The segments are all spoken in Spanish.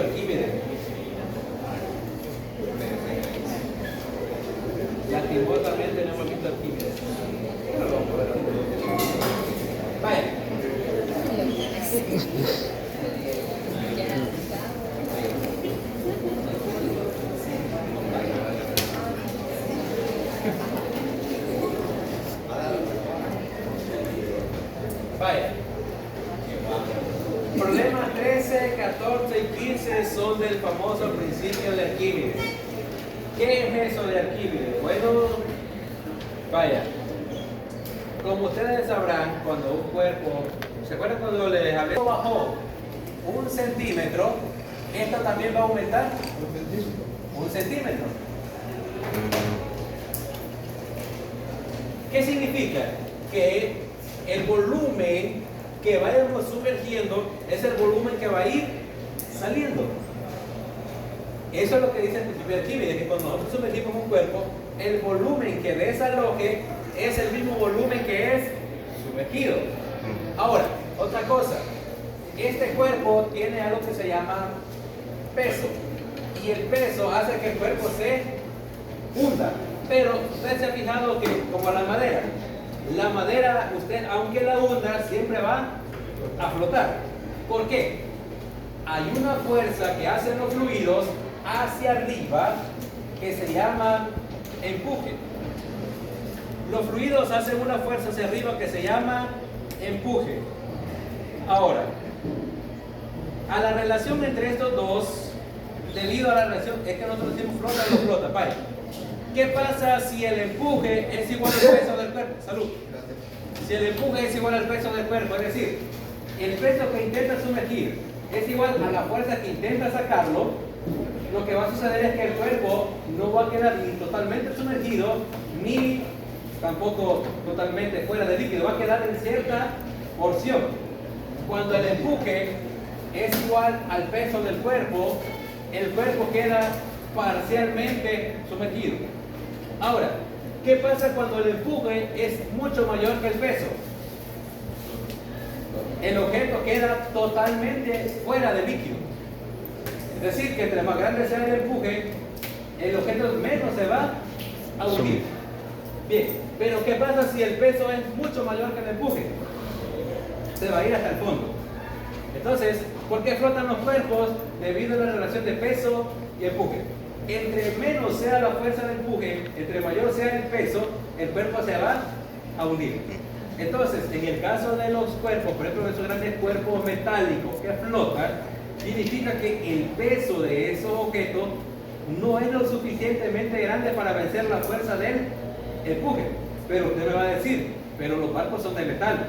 visto Arquímedes. Y aquí vos también tenemos visto Arquímedes. Vaya. Vaya. Problemas 13, 14 y 15 son del famoso principio de Arquímedes. ¿Qué es eso de Arquímedes? Bueno, vaya. Como ustedes sabrán, cuando un cuerpo, ¿se acuerdan cuando les hablé? Bajó 1 centímetro, esto también va a aumentar 1 centímetro. ¿Qué significa? Que el volumen que vayamos sumergiendo es el volumen que va a ir saliendo. Eso es lo que dice el principio de Arquímedes, que cuando nosotros sumergimos un cuerpo, el volumen que desaloje es el mismo volumen que es sumergido. Ahora, otra cosa, este cuerpo tiene algo que se llama peso, y el peso hace que el cuerpo se hunda. Pero usted se ha fijado que, como la madera, usted, aunque la hunda, siempre va a flotar. ¿Por qué? Hay una fuerza que hacen los fluidos hacia arriba que se llama empuje. Los fluidos hacen una fuerza hacia arriba que se llama empuje. Ahora, a la relación entre estos dos, debido a la relación, es que nosotros decimos flota o no flota, vaya. ¿Qué pasa si el empuje es igual al peso del cuerpo? Salud. Si el empuje es igual al peso del cuerpo, es decir, el peso que intenta sumergir es igual a la fuerza que intenta sacarlo, lo que va a suceder es que el cuerpo no va a quedar ni totalmente sumergido, ni tampoco totalmente fuera de líquido, va a quedar en cierta porción. Cuando el empuje es igual al peso del cuerpo, el cuerpo queda parcialmente sumergido. Ahora, ¿qué pasa cuando el empuje es mucho mayor que el peso? El objeto queda totalmente fuera de líquido. Es decir, que entre más grande sea el empuje, el objeto menos se va a hundir. Bien, pero ¿qué pasa si el peso es mucho mayor que el empuje? Se va a ir hasta el fondo. Entonces, ¿por qué flotan los cuerpos? Debido a la relación de peso y empuje. Entre menos sea la fuerza de empuje, entre mayor sea el peso, el cuerpo se va a hundir. Entonces, en el caso de los cuerpos, por ejemplo, esos grandes cuerpos metálicos que flotan, significa que el peso de esos objetos no es lo suficientemente grande para vencer la fuerza del empuje. Pero usted me va a decir, pero los barcos son de metal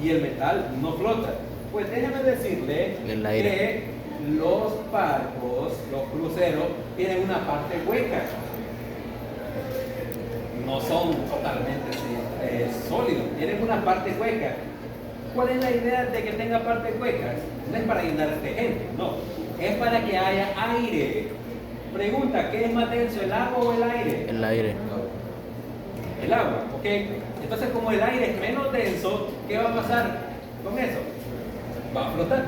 y el metal no flota. Pues déjeme decirle que los barcos, los cruceros, tienen una parte hueca. No son totalmente sólidos, tienen una parte hueca. ¿Cuál es la idea de que tenga partes huecas? No es para llenar de gente, no. Es para que haya aire. Pregunta, ¿qué es más denso, el agua o el aire? El aire. El agua, ¿ok? Entonces, como el aire es menos denso, ¿qué va a pasar con eso? Va a flotar.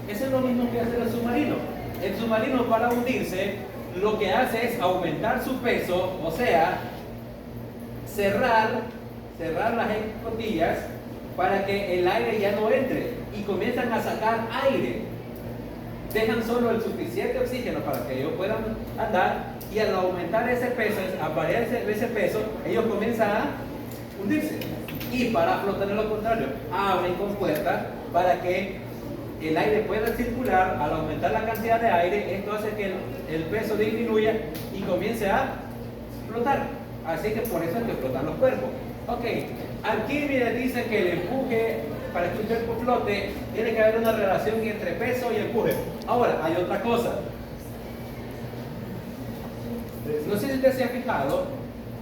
Eso es lo mismo que hace el submarino. El submarino, para hundirse, lo que hace es aumentar su peso, o sea, cerrar las escotillas para que el aire ya no entre y comienzan a sacar aire. Dejan solo el suficiente oxígeno para que ellos puedan andar, y al aumentar ese peso, al variar ese peso, ellos comienzan a hundirse. Y para flotar, en lo contrario, abren compuertas para que el aire pueda circular. Al aumentar la cantidad de aire, esto hace que el peso disminuya y comience a flotar. Así que por eso es que flotan los cuerpos. Ok, Arquímedes dice que el empuje, para que un cuerpo flote, tiene que haber una relación entre peso y empuje. Ahora, hay otra cosa. No sé si usted se ha fijado,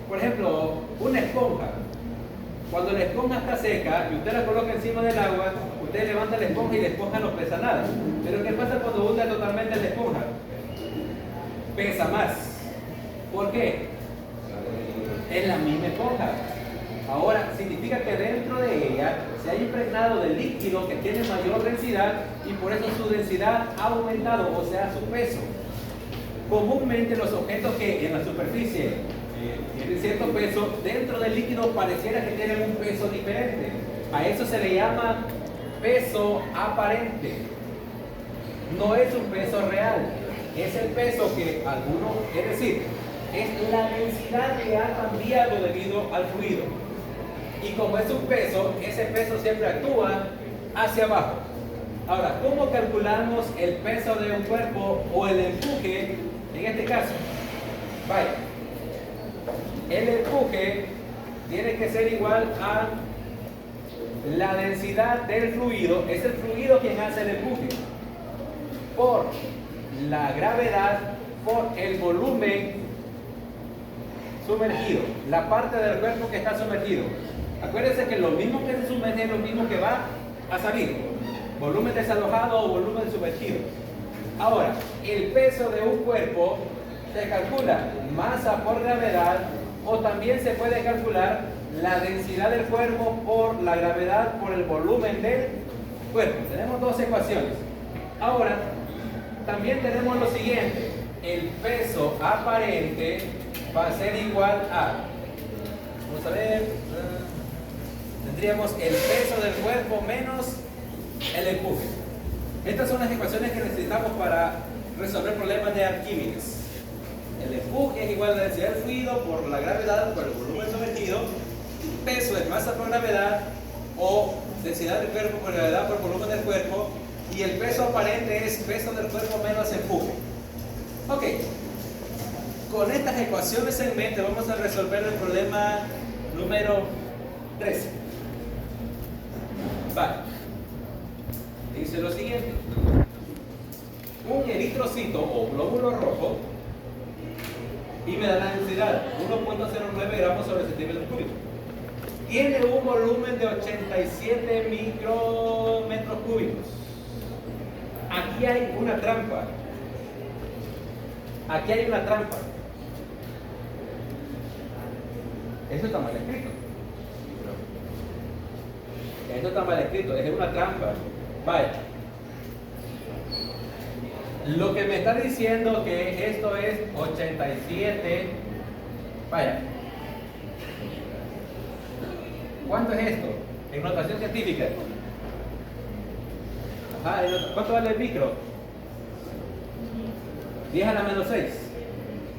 por ejemplo, una esponja. Cuando la esponja está seca y usted la coloca encima del agua, usted levanta la esponja y la esponja no pesa nada. Pero ¿qué pasa cuando hunde totalmente la esponja? Pesa más. ¿Por qué? Es la misma esponja. Ahora, significa que dentro de ella se ha impregnado de líquido que tiene mayor densidad y por eso su densidad ha aumentado, o sea, su peso. Comúnmente los objetos que en la superficie tienen cierto peso, dentro del líquido pareciera que tienen un peso diferente. A eso se le llama peso aparente. No es un peso real, es el peso que alguno, es decir, es la densidad que ha cambiado debido al fluido. Y como es un peso, ese peso siempre actúa hacia abajo. Ahora, ¿cómo calculamos el peso de un cuerpo o el empuje en este caso? Vaya, el empuje tiene que ser igual a la densidad del fluido, es el fluido quien hace el empuje, por la gravedad, por el volumen sumergido, la parte del cuerpo que está sumergido. Acuérdense que lo mismo que se sumerge es lo mismo que va a salir, volumen desalojado o volumen sumergido. Ahora, el peso de un cuerpo se calcula masa por gravedad, o también se puede calcular la densidad del cuerpo por la gravedad por el volumen del cuerpo. Tenemos dos ecuaciones. Ahora, también tenemos lo siguiente: el peso aparente va a ser igual a, vamos a ver, tendríamos el peso del cuerpo menos el empuje. Estas son las ecuaciones que necesitamos para resolver problemas de Arquímedes. El empuje es igual a la densidad del fluido por la gravedad por el volumen sometido. Peso es masa por gravedad, o densidad del cuerpo por gravedad por volumen del cuerpo. Y el peso aparente es peso del cuerpo menos empuje. Ok, con estas ecuaciones en mente vamos a resolver el problema número 13. Vale, dice lo siguiente: un eritrocito o glóbulo rojo, y me da la densidad 1.09 gramos sobre centímetro cúbico, tiene un volumen de 87 micrometros cúbicos. Aquí hay una trampa. Aquí hay una trampa. Eso está mal escrito. Eso está mal escrito, es una trampa. Vaya. Lo que me está diciendo que esto es 87. Vaya. ¿Cuánto es esto? En notación científica. Ajá, ¿cuánto vale el micro? 10 a la menos 6.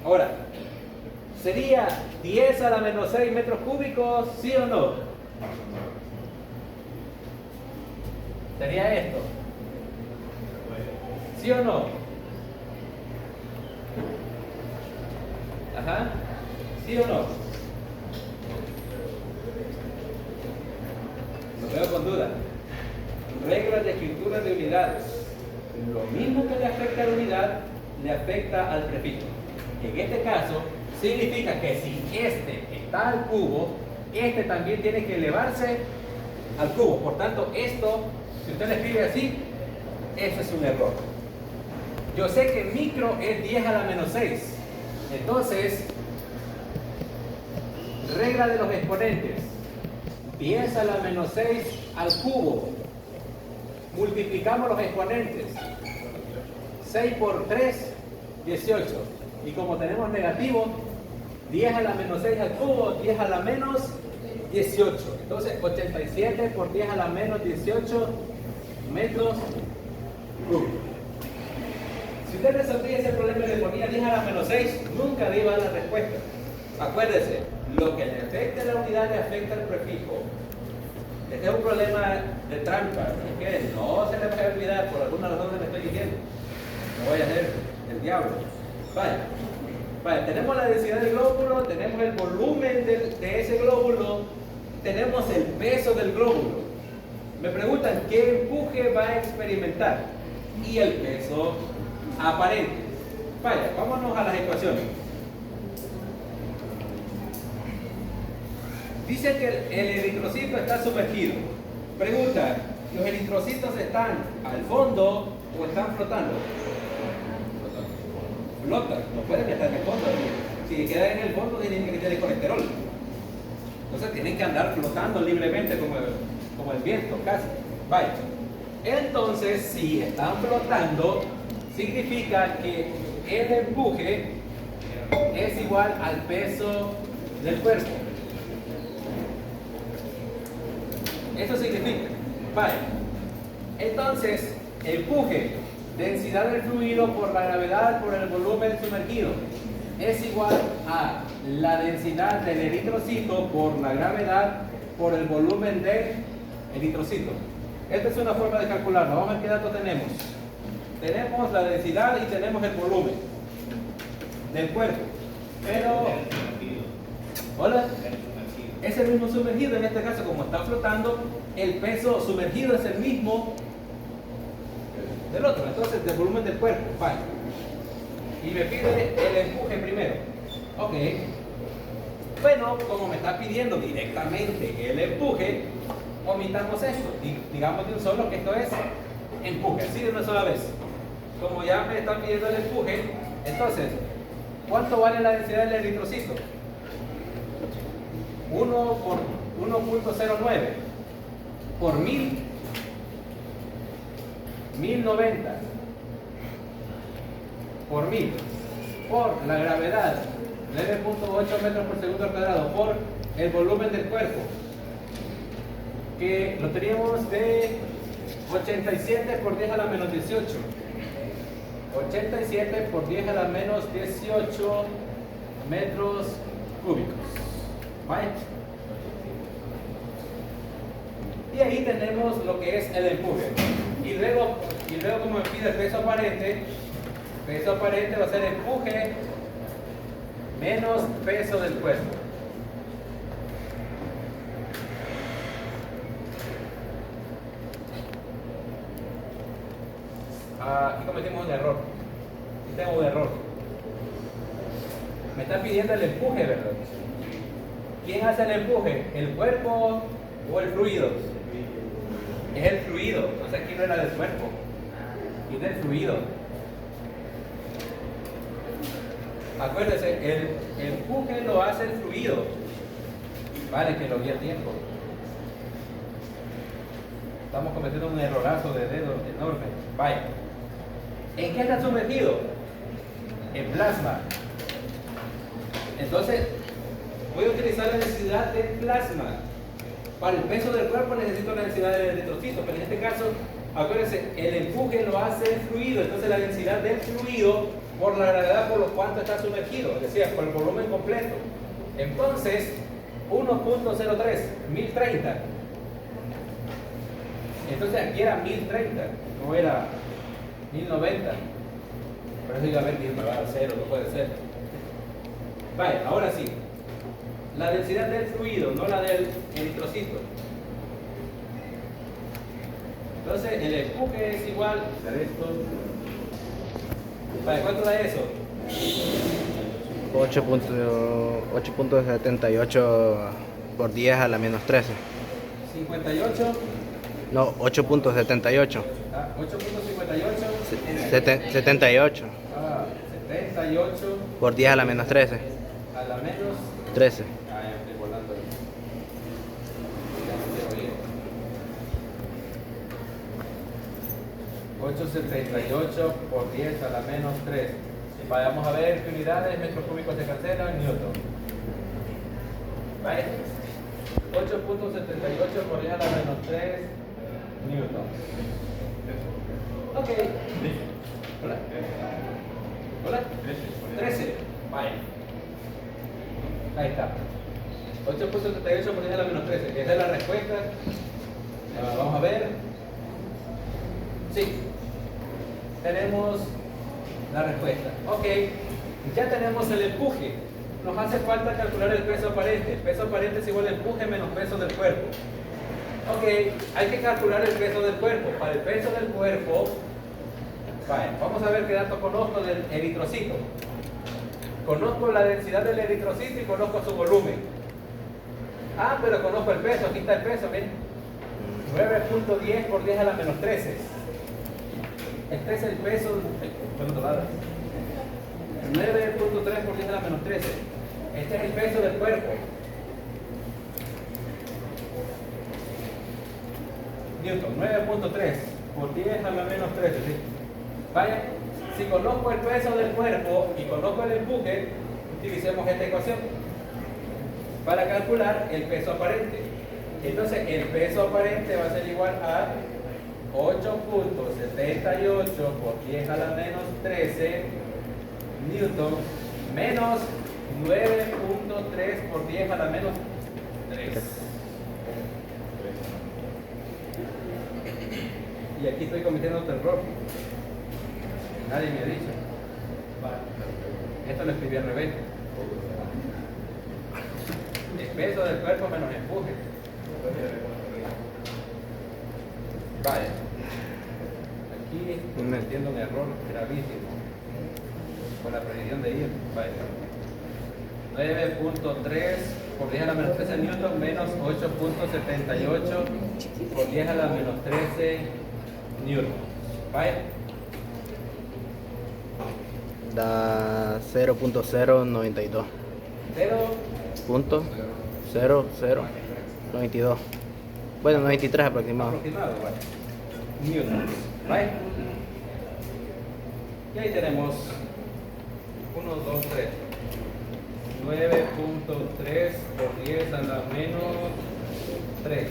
Ahora, ¿sería 10 a la menos 6 metros cúbicos, sí o no? ¿Sería esto? ¿Sí o no? Ajá. ¿Sí o no? Lo veo con duda. Reglas de escritura de unidades. Lo mismo que le afecta a la unidad, le afecta al prefijo. En este caso, significa que si este está al cubo, este también tiene que elevarse al cubo. Por tanto, esto, si usted le escribe así, eso es un error. Yo sé que micro es 10 a la menos 6. Entonces, regla de los exponentes: 10 a la menos 6 al cubo. Multiplicamos los exponentes. 6 por 3, 18. Y como tenemos negativo, 10 a la menos 6 al cubo, 10 a la menos 18. Entonces, 87 por 10 a la menos 18 metros cúbicos. Si usted resolvía ese problema y le ponía 10 a la menos 6, nunca le iba a dar la respuesta. Acuérdese, lo que le afecta a la unidad le afecta al prefijo. Este es un problema de trampa. Es que no se le vaya a olvidar por alguna razón que le estoy diciendo. No voy a ser el diablo. Vale, tenemos la densidad del glóbulo, tenemos el volumen de ese glóbulo, tenemos el peso del glóbulo. Me preguntan qué empuje va a experimentar y el peso aparente. Vaya, vámonos a las ecuaciones. Dice que el eritrocito está sumergido. Pregunta: ¿los eritrocitos están al fondo o están flotando? Flotan, no pueden estar en el fondo. Si quedan en el fondo, tienen que tener colesterol. Entonces tienen que andar flotando libremente como el viento, casi. Vaya. Entonces, si están flotando, significa que el empuje es igual al peso del cuerpo. Eso significa. Vaya. Entonces, empuje, densidad del fluido por la gravedad por el volumen sumergido, es igual a la densidad del eritrocito por la gravedad por el volumen del eritrocito. Esta es una forma de calcularlo. Vamos a ver qué datos tenemos. Tenemos la densidad y tenemos el volumen del cuerpo. Pero, hola, es el mismo sumergido. En este caso, como está flotando, el peso sumergido es el mismo del otro. Entonces, del volumen del cuerpo. Vale. Y me pide el empuje primero. Ok. Bueno, como me está pidiendo directamente el empuje, omitamos esto. Digamos de un solo que esto es empuje, así de una sola vez. Como ya me están pidiendo el empuje, entonces, ¿cuánto vale la densidad del eritrocito? 1 por 1.09 por 1090 por 1000 por la gravedad 9.8 metros por segundo al cuadrado por el volumen del cuerpo, que lo teníamos de 87 por 10 a la menos 18. 87 por 10 a la menos 18 metros cúbicos. ¿Vale? Y ahí tenemos lo que es el empuje. Y luego como me pide el peso aparente va a ser empuje menos peso del cuerpo. Aquí cometimos un error. Aquí tengo un error. Me está pidiendo el empuje, ¿verdad? ¿Quién hace el empuje? ¿El cuerpo o el fluido? Es el fluido. Entonces aquí no era del cuerpo. Aquí es del fluido. Acuérdense, el empuje lo hace el fluido. Vale, que lo vi a tiempo. Estamos cometiendo un errorazo de dedo enorme. Vaya. ¿En qué está sumergido? En plasma. Entonces, voy a utilizar la densidad del plasma. Para el peso del cuerpo necesito la densidad del eritrocito, pero en este caso, acuérdense, el empuje lo hace el fluido. Entonces, la densidad del fluido por la gravedad por lo cuanto está sumergido, es decir, por el volumen completo. Entonces, 1.03, 1030. Entonces aquí era 1030, no era 1090. Por eso iba a ver que me va a dar 0, no puede ser. Vale, ahora sí. La densidad del fluido, no la del eritrocito. Entonces el empuje es igual a esto. Vale, ¿cuánto da eso? 8.78 por 10 a la menos 13. 58. No, 8.78. 8.58. 78 78 por 10 a la menos 13. a la menos 13. ya estoy volando. Ya no quiero ir. 878 por 10 a la menos 3. Vayamos a ver qué unidades, metros cúbicos se cancelan, newton. ¿Vale? 8.78 por 10 a la menos 3 newton. Ok. Hola. Hola. 13. Vale. Ahí está. 8.78 por 10 a la menos 13. Esa es la respuesta. Vamos a ver. Sí. Tenemos la respuesta. Ok. Ya tenemos el empuje. Nos hace falta calcular el peso aparente. El peso aparente es igual a empuje menos peso del cuerpo. Ok. Hay que calcular el peso del cuerpo. Para el peso del cuerpo, vamos a ver qué datos conozco del eritrocito. Conozco la densidad del eritrocito y conozco su volumen. Ah, pero conozco el peso. Aquí está el peso, miren. 9.10 por 10 a la menos 13. Este es el peso. 9.3 por 10 a la menos 13. Este es el peso del cuerpo. Newton, 9.3 por 10 a la menos 13, ¿sí? Vaya, si conozco el peso del cuerpo y conozco el empuje, utilicemos esta ecuación para calcular el peso aparente. Entonces, el peso aparente va a ser igual a 8.78 por 10 a la menos 13 Newton menos 9.3 por 10 a la menos 3. Y aquí estoy cometiendo otro error. Nadie me ha dicho. Esto lo escribí al revés. El peso del cuerpo menos empuje. Vale. Aquí estoy cometiendo un error gravísimo con la precisión de ir. Vale. 9.3 por 10 a la menos 13 newton menos 8.78 por 10 a la menos 13 newton. ¿Vale? Da 0.092. 0.0092. Bueno, 93 aproximado. Aproximado, vale. Newton. ¿Vale? Y ahí tenemos 1, 2, 3. 9.3 por 10 a la menos 3.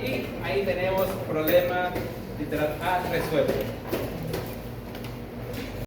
Y ahí tenemos problema literal A resuelto.